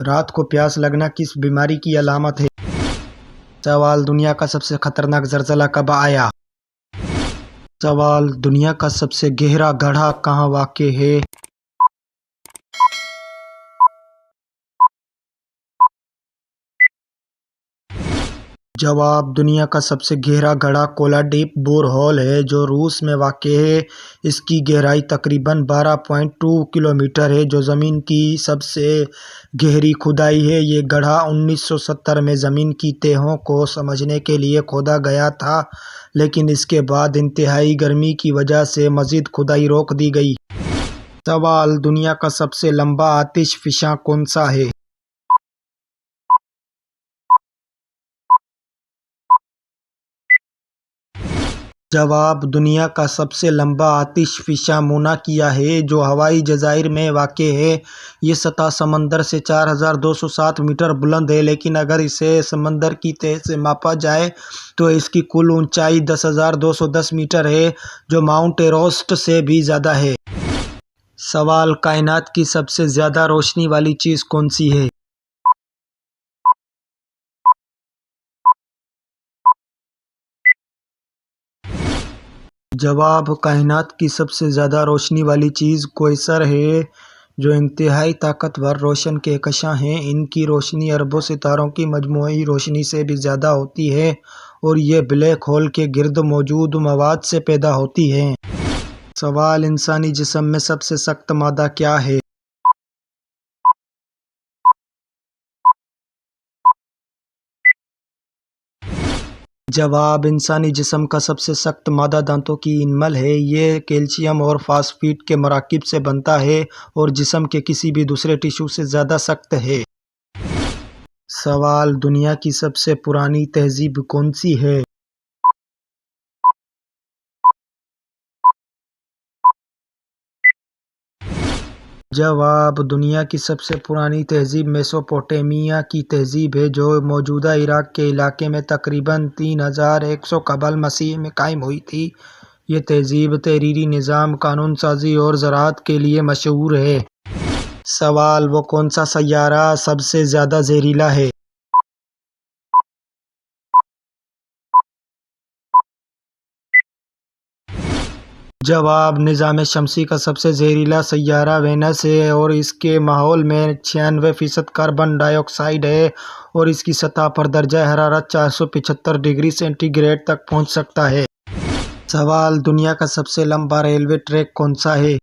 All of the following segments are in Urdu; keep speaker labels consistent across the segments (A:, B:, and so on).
A: رات کو پیاس لگنا کس بیماری کی علامت ہے؟ سوال: دنیا کا سب سے خطرناک زلزلہ کب آیا؟ سوال: دنیا کا سب سے گہرا گڑھا کہاں واقع ہے؟ جواب: دنیا کا سب سے گہرا گڑھا کولا ڈیپ بور ہول ہے جو روس میں واقع ہے۔ اس کی گہرائی تقریباً 12.2 کلومیٹر ہے جو زمین کی سب سے گہری کھدائی ہے۔ یہ گڑھا 1970 میں زمین کی تہوں کو سمجھنے کے لیے کھودا گیا تھا، لیکن اس کے بعد انتہائی گرمی کی وجہ سے مزید کھدائی روک دی گئی۔ سوال: دنیا کا سب سے لمبا آتش فشاں کون سا ہے؟ جواب: دنیا کا سب سے لمبا آتش فشاں مونا کیا ہے جو ہوائی جزائر میں واقع ہے۔ یہ سطح سمندر سے 4207 میٹر بلند ہے، لیکن اگر اسے سمندر کی تہہ سے ماپا جائے تو اس کی کل اونچائی 10,210 میٹر ہے، جو ماؤنٹ ایورسٹ سے بھی زیادہ ہے۔ سوال: کائنات کی سب سے زیادہ روشنی والی چیز کون سی ہے؟ جواب: کائنات کی سب سے زیادہ روشنی والی چیز کوئسر ہے، جو انتہائی طاقتور روشن کہکشاں ہیں۔ ان کی روشنی اربوں ستاروں کی مجموعی روشنی سے بھی زیادہ ہوتی ہے اور یہ بلیک ہول کے گرد موجود مواد سے پیدا ہوتی ہیں۔ سوال: انسانی جسم میں سب سے سخت مادہ کیا ہے؟ جواب: انسانی جسم کا سب سے سخت مادہ دانتوں کی انمل ہے۔ یہ کیلشیم اور فاسفیٹ کے مراکب سے بنتا ہے اور جسم کے کسی بھی دوسرے ٹشو سے زیادہ سخت ہے۔ سوال: دنیا کی سب سے پرانی تہذیب کون سی ہے؟ جواب: دنیا کی سب سے پرانی تہذیب میسوپوٹیمیا کی تہذیب ہے، جو موجودہ عراق کے علاقے میں تقریباً 3100 قبل مسیح میں قائم ہوئی تھی۔ یہ تہذیب تحریری نظام، قانون سازی اور زراعت کے لیے مشہور ہے۔ سوال: وہ کون سا سیارہ سب سے زیادہ زہریلا ہے؟ جواب: نظام شمسی کا سب سے زہریلا سیارہ وینس ہے اور اس کے ماحول میں 96% کاربن ڈائی آکسائیڈ ہے اور اس کی سطح پر درجہ حرارت 475 ڈگری سینٹی گریڈ تک پہنچ سکتا ہے۔ سوال: دنیا کا سب سے لمبا ریلوے ٹریک کون سا ہے؟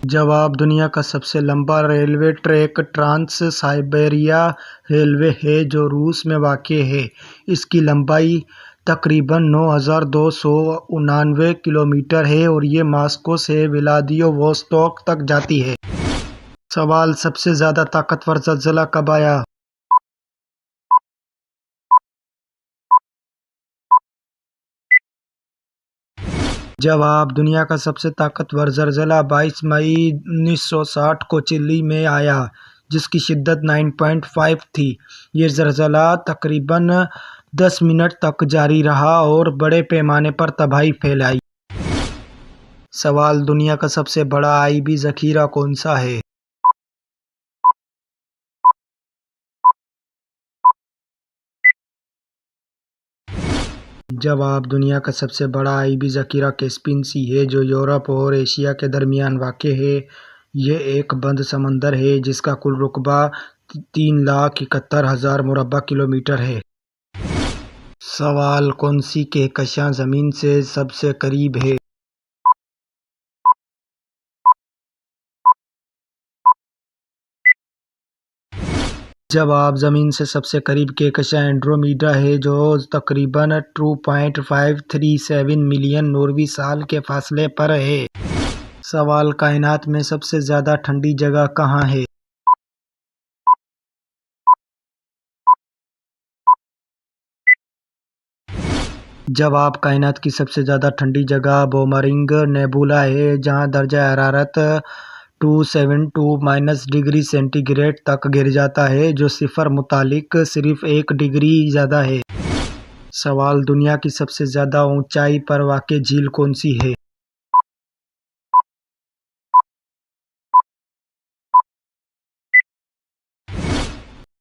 A: جواب: دنیا کا سب سے لمبا railway track trans Siberia railway ہے جو روس میں واقع ہے۔ اس کی لمبائی تقریباً 9299 کلومیٹر ہے اور یہ ماسکو سے ولادیووستوک تک جاتی ہے۔ سوال: سب سے زیادہ طاقتور زلزلہ کب آیا؟ جواب: دنیا کا سب سے طاقتور زلزلہ 22 مئی 1960 کو چلی میں آیا، جس کی شدت 9.5 تھی۔ یہ زلزلہ تقریباً 10 منٹ تک جاری رہا اور بڑے پیمانے پر تباہی پھیلائی۔ سوال: دنیا کا سب سے بڑا آبی ذخیرہ کون سا ہے؟ جواب: دنیا کا سب سے بڑا آبی ذخیرہ کیسپیئن سی ہے، جو یورپ اور ایشیا کے درمیان واقع ہے۔ یہ ایک بند سمندر ہے جس کا کل رقبہ 3,71,000 مربع کلومیٹر ہے۔ سوال: کون سی کہکشاں زمین سے سب سے قریب ہے؟ جواب: زمین سے سب سے قریب کہکشاں اینڈرومیڈا ہے، جو تقریباً 2.537 ملین نوروی سال کے فاصلے پر ہے۔ سوال: کائنات میں سب سے زیادہ ٹھنڈی جگہ کہاں ہے؟ جواب: کائنات کی سب سے زیادہ ٹھنڈی جگہ بومرنگ نیبولا ہے، جہاں درجہ حرارت 272 ڈگری سینٹی گریڈ تک گر جاتا ہے، جو صفر متعلق صرف 1 ڈگری زیادہ ہے۔ سوال: دنیا کی سب سے زیادہ اونچائی پر واقع جھیل کون سی ہے؟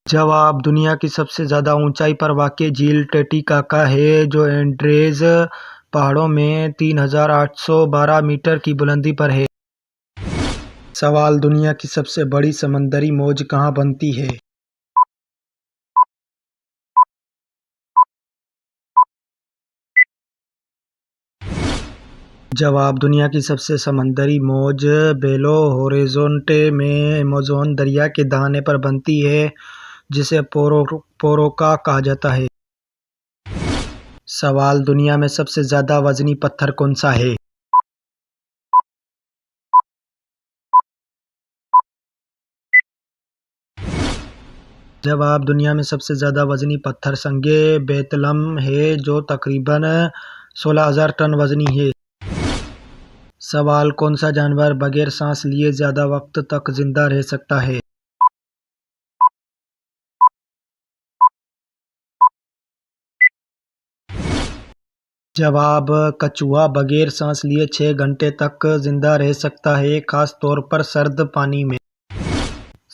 A: جواب: دنیا کی سب سے زیادہ اونچائی پر واقع جھیل ٹیٹیکاکا ہے جو اینڈیز پہاڑوں میں 3812 میٹر کی بلندی پر ہے۔ سوال: دنیا کی سب سے بڑی سمندری موج کہاں بنتی ہے؟ جواب: دنیا کی سب سے سمندری موج بیلو ہوريزونٹے میں ایمیزون دریا کے دہانے پر بنتی ہے جسے پوروکا کہا جاتا ہے۔ سوال: دنیا میں سب سے زیادہ وزنی پتھر کون سا ہے؟ جواب: دنیا میں سب سے زیادہ وزنی پتھر سنگ بیتلم ہے جو تقریباً 16,000 ٹن وزنی ہے۔ سوال: کون سا جانور بغیر سانس لیے زیادہ وقت تک زندہ رہ سکتا ہے؟ جواب: کچھوا بغیر سانس لیے 6 گھنٹے تک زندہ رہ سکتا ہے، خاص طور پر سرد پانی میں۔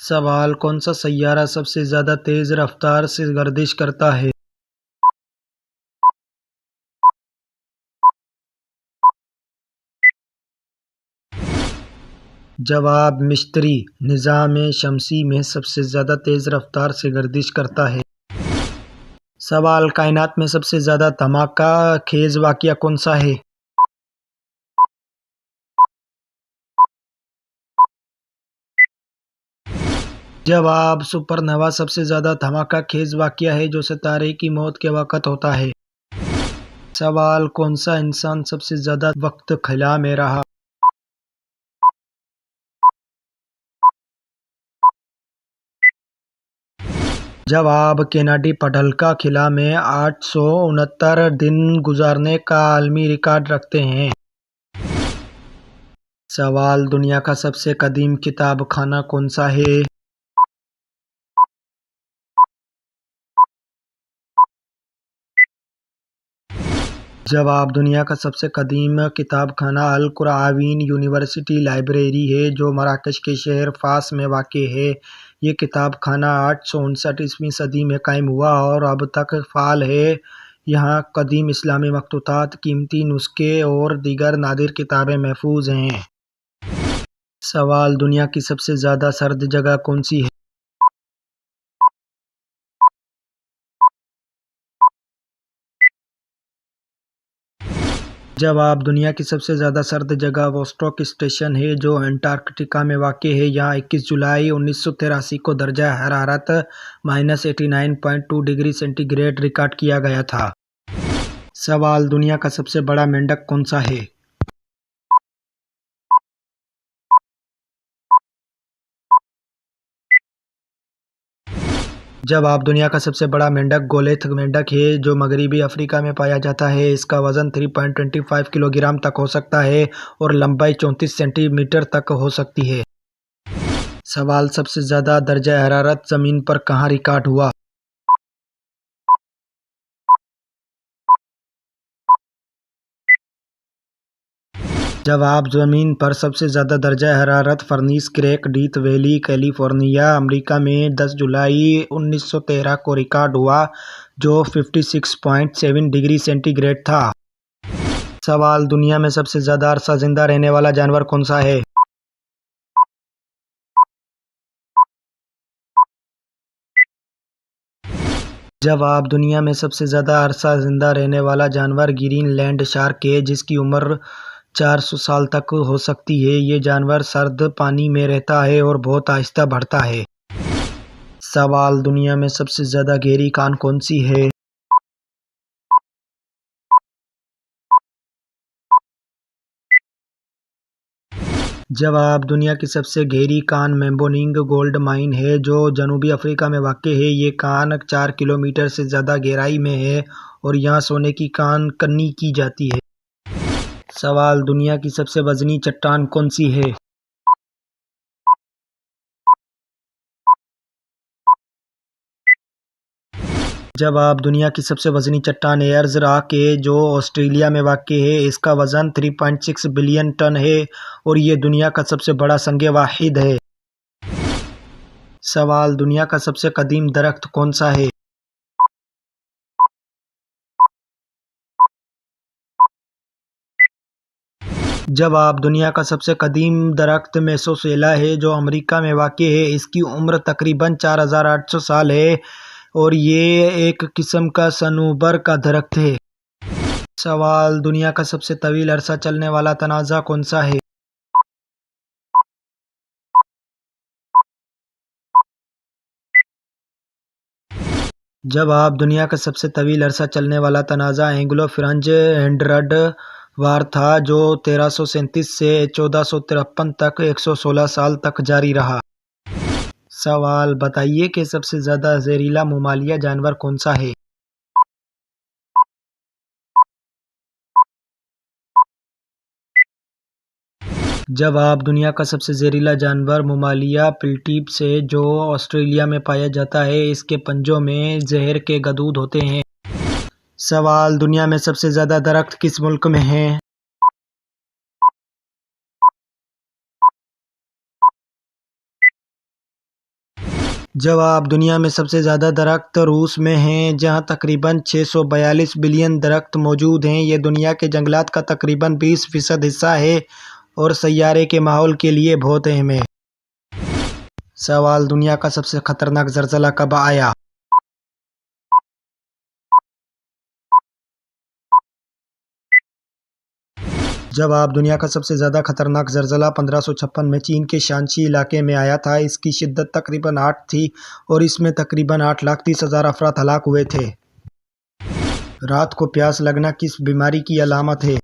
A: سوال: کون سا سیارہ سب سے زیادہ تیز رفتار سے گردش کرتا ہے؟ جواب: مشتری نظام شمسی میں سب سے زیادہ تیز رفتار سے گردش کرتا ہے۔ سوال: کائنات میں سب سے زیادہ دھماکہ خیز واقعہ کون سا ہے؟ جواب: سپر نوا سب سے زیادہ دھماکہ خیز واقعہ ہے جو ستارے کی موت کے وقت ہوتا ہے۔ سوال: کون سا انسان سب سے زیادہ وقت خلا میں رہا؟ جواب: کینیڈی پڑھلکا خلا میں 869 دن گزارنے کا عالمی ریکارڈ رکھتے ہیں۔ سوال: دنیا کا سب سے قدیم کتاب خانہ کون سا ہے؟ جواب: دنیا کا سب سے قدیم کتاب خانہ القرآوین یونیورسٹی لائبریری ہے جو مراکش کے شہر فاس میں واقع ہے۔ یہ کتاب خانہ 859 صدی میں قائم ہوا اور اب تک فعال ہے۔ یہاں قدیم اسلامی مخطوطات، قیمتی نسخے اور دیگر نادر کتابیں محفوظ ہیں۔ سوال: دنیا کی سب سے زیادہ سرد جگہ کون سی ہے؟ جواب: دنیا کی سب سے زیادہ سرد جگہ ووسٹوک اسٹیشن ہے جو انٹارکٹیکا میں واقع ہے۔ یہاں 21 جولائی 1983 کو درجہ حرارت -89.2 ڈگری سینٹی گریڈ ریکارڈ کیا گیا تھا۔ سوال: دنیا کا سب سے بڑا مینڈک کون سا ہے؟ جواب: دنیا کا سب سے بڑا مینڈک گولتھ مینڈک ہے جو مغربی افریقہ میں پایا جاتا ہے۔ اس کا وزن 3.25 کلو گرام تک ہو سکتا ہے اور لمبائی 34 سینٹی میٹر تک ہو سکتی ہے۔ سوال: سب سے زیادہ درجہ حرارت زمین پر کہاں ریکارڈ ہوا؟ جواب: زمین پر سب سے زیادہ درجہ حرارت Furnace Creek Death Valley, California, امریکہ میں 10 جولائی 1913 کو ریکارڈ ہوا جو 56.7 ڈگری سینٹی گریڈ تھا۔ سوال: دنیا میں سب سے زیادہ عرصہ زندہ رہنے والا جانور کون سا ہے؟ جواب: دنیا میں سب سے زیادہ عرصہ زندہ رہنے والا جانور گرین لینڈ شارک ہے جس کی عمر 400 سال تک ہو سکتی ہے۔ یہ جانور سرد پانی میں رہتا ہے اور بہت آہستہ بڑھتا ہے۔ سوال: دنیا میں سب سے زیادہ گہری کان کون سی ہے؟ جواب: دنیا کی سب سے گہری کان میمبوننگ گولڈ مائن ہے جو جنوبی افریقہ میں واقع ہے۔ یہ کان 4 کلومیٹر سے زیادہ گہرائی میں ہے اور یہاں سونے کی کان کنی کی جاتی ہے۔ سوال: دنیا کی سب سے وزنی چٹان کون سی ہے؟ جواب: دنیا کی سب سے وزنی چٹان ایئرز راک ہے جو آسٹریلیا میں واقع ہے۔ اس کا وزن 3.6 بلین ٹن ہے اور یہ دنیا کا سب سے بڑا سنگ واحد ہے۔ سوال: دنیا کا سب سے قدیم درخت کون سا ہے؟ جواب: دنیا کا سب سے قدیم درخت میسوسیلا ہے جو امریکہ میں واقع ہے۔ اس کی عمر تقریباً 4800 سال ہے اور یہ ایک قسم کا صنوبر کا درخت ہے۔ سوال: دنیا کا سب سے طویل عرصہ چلنے والا تنازع کون سا ہے؟ جواب: دنیا کا سب سے طویل عرصہ چلنے والا تنازع اینگلو فرنج ہنڈرڈ وار تھا جو 1337 سے 1453 تک 116 سال تک جاری رہا۔ سوال: بتائیے کہ سب سے زیادہ زہریلا ممالیہ جانور کون سا ہے؟ جواب: دنیا کا سب سے زہریلا جانور ممالیہ پلیٹیپس ہے جو آسٹریلیا میں پایا جاتا ہے۔ اس کے پنجوں میں زہر کے گدود ہوتے ہیں۔ سوال: دنیا میں سب سے زیادہ درخت کس ملک میں ہیں؟ جواب: دنیا میں سب سے زیادہ درخت روس میں ہیں جہاں تقریباً 642 بلین درخت موجود ہیں۔ یہ دنیا کے جنگلات کا تقریباً 20% حصہ ہے اور سیارے کے ماحول کے لیے بہت اہم ہے۔ سوال: دنیا کا سب سے خطرناک زلزلہ کب آیا؟ جواب: دنیا کا سب سے زیادہ خطرناک زلزلہ 1556 میں چین کے شانشی علاقے میں آیا تھا۔ اس کی شدت تقریباً 8 تھی اور اس میں تقریباً 8,30,000 افراد ہلاک ہوئے تھے۔ رات کو پیاس لگنا کس بیماری کی علامت ہے؟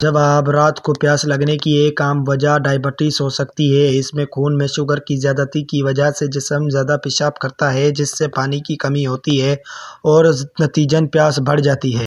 A: جواب: رات کو پیاس لگنے کی ایک عام وجہ ڈائبٹیز ہو سکتی ہے۔ اس میں خون میں شوگر کی زیادتی کی وجہ سے جسم زیادہ پیشاب کرتا ہے جس سے پانی کی کمی ہوتی ہے اور نتیجتاً پیاس بڑھ جاتی ہے۔